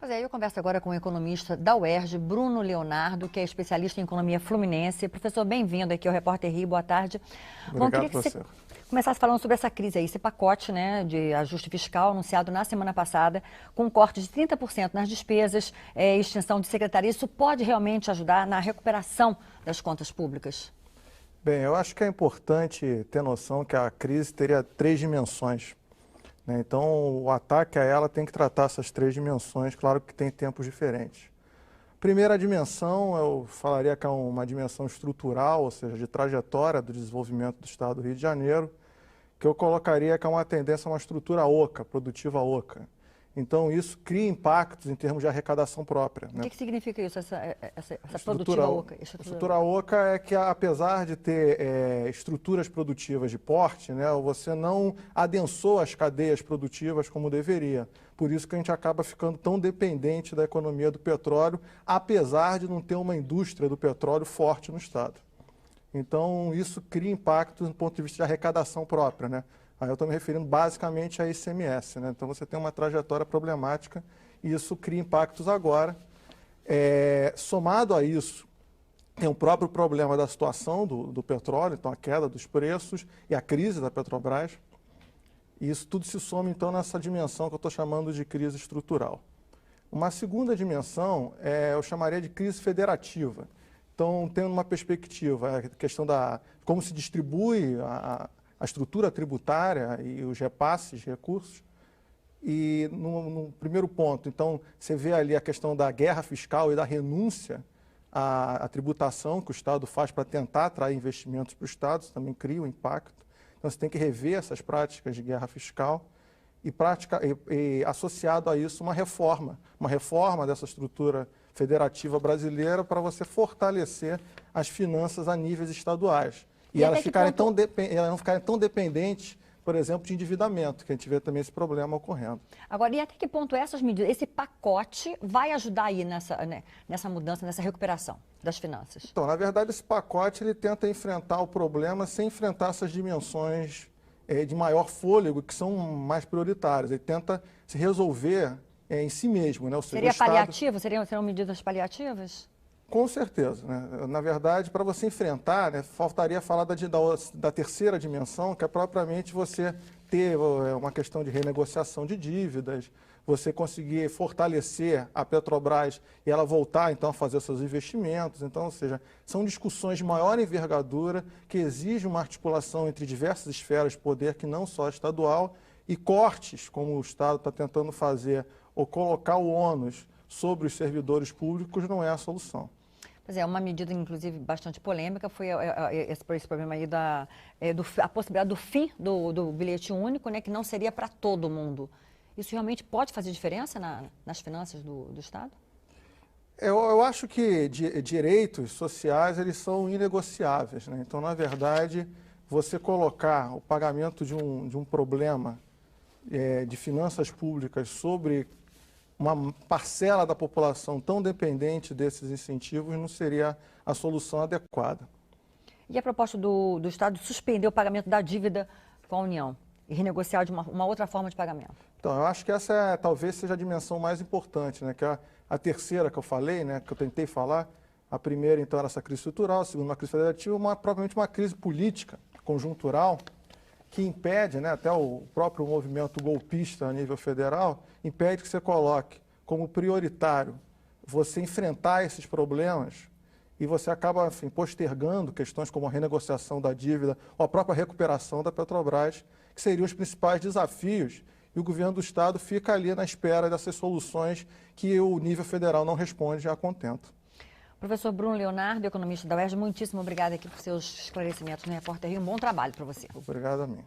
Pois é, eu converso agora com o economista da UERJ, Bruno Leonardo, que é especialista em economia fluminense. Professor, bem-vindo aqui ao Repórter Rio, boa tarde. Obrigado, queria que você começasse falando sobre essa crise aí, esse pacote, né, de ajuste fiscal anunciado na semana passada, com um corte de 30% nas despesas, extinção de secretaria. Isso pode realmente ajudar na recuperação das contas públicas? Bem, eu acho que é importante ter noção que a crise teria três dimensões, né? Então, o ataque a ela tem que tratar essas três dimensões, claro que tem tempos diferentes. Primeira dimensão, eu falaria que é uma dimensão estrutural, ou seja, de trajetória do desenvolvimento do Estado do Rio de Janeiro, que eu colocaria que é uma tendência a uma estrutura oca, produtiva oca. Então, isso cria impactos em termos de arrecadação própria, né? O que significa isso, essa produtiva oca? Estrutura oca é que, apesar de ter estruturas produtivas de porte, né, você não adensou as cadeias produtivas como deveria. Por isso que a gente acaba ficando tão dependente da economia do petróleo, apesar de não ter uma indústria do petróleo forte no Estado. Então, isso cria impactos do ponto de vista de arrecadação própria, né? Aí eu estou me referindo basicamente a ICMS, né? Então você tem uma trajetória problemática e isso cria impactos agora. Somado a isso, tem o próprio problema da situação do petróleo, então a queda dos preços e a crise da Petrobras. E isso tudo se soma então nessa dimensão que eu estou chamando de crise estrutural. Uma segunda dimensão eu chamaria de crise federativa. Então, tendo uma perspectiva, a questão da como se distribui a estrutura tributária e os repasses de recursos. E no primeiro ponto, então, você vê ali a questão da guerra fiscal e da renúncia à tributação que o Estado faz para tentar atrair investimentos para o Estado, isso também cria um impacto. Então, você tem que rever essas práticas de guerra fiscal e associado a isso uma reforma dessa estrutura federativa brasileira para você fortalecer as finanças a níveis estaduais. E elas não ficarem tão dependentes, por exemplo, de endividamento, que a gente vê também esse problema ocorrendo. Agora, e até que ponto essas medidas, esse pacote vai ajudar aí nessa mudança, nessa recuperação das finanças? Então, na verdade, esse pacote ele tenta enfrentar o problema sem enfrentar essas dimensões de maior fôlego, que são mais prioritárias. Ele tenta se resolver em si mesmo, né? Ou seja, seria paliativo? Serão medidas paliativas? Com certeza, né? Na verdade, para você enfrentar, né, faltaria falar da terceira dimensão, que é propriamente você ter uma questão de renegociação de dívidas, você conseguir fortalecer a Petrobras e ela voltar, então, a fazer seus investimentos. Então, ou seja, são discussões de maior envergadura que exigem uma articulação entre diversas esferas de poder, que não só estadual, e cortes, como o Estado está tentando fazer, ou colocar o ônus sobre os servidores públicos, não é a solução. Pois é, uma medida, inclusive, bastante polêmica foi esse problema aí a possibilidade do fim do bilhete único, né, que não seria para todo mundo. Isso realmente pode fazer diferença nas finanças do Estado? Eu acho que direitos sociais, eles são inegociáveis, né? Então, na verdade, você colocar o pagamento de um problema de finanças públicas sobre uma parcela da população tão dependente desses incentivos não seria a solução adequada. E a proposta do Estado de suspender o pagamento da dívida com a União e renegociar de uma outra forma de pagamento? Então, eu acho que essa talvez seja a dimensão mais importante, né? Que é a terceira que eu falei, né? Que eu tentei falar. A primeira, então, era essa crise estrutural, a segunda, uma crise federativa, propriamente uma crise política, conjuntural, que impede, né, até o próprio movimento golpista a nível federal, impede que você coloque como prioritário você enfrentar esses problemas e você acaba, enfim, postergando questões como a renegociação da dívida ou a própria recuperação da Petrobras, que seriam os principais desafios, e o governo do Estado fica ali na espera dessas soluções que o nível federal não responde a contento. Professor Bruno Leonardo, economista da UERJ, muitíssimo obrigada aqui por seus esclarecimentos no Repórter Rio. Um bom trabalho para você. Obrigado a mim.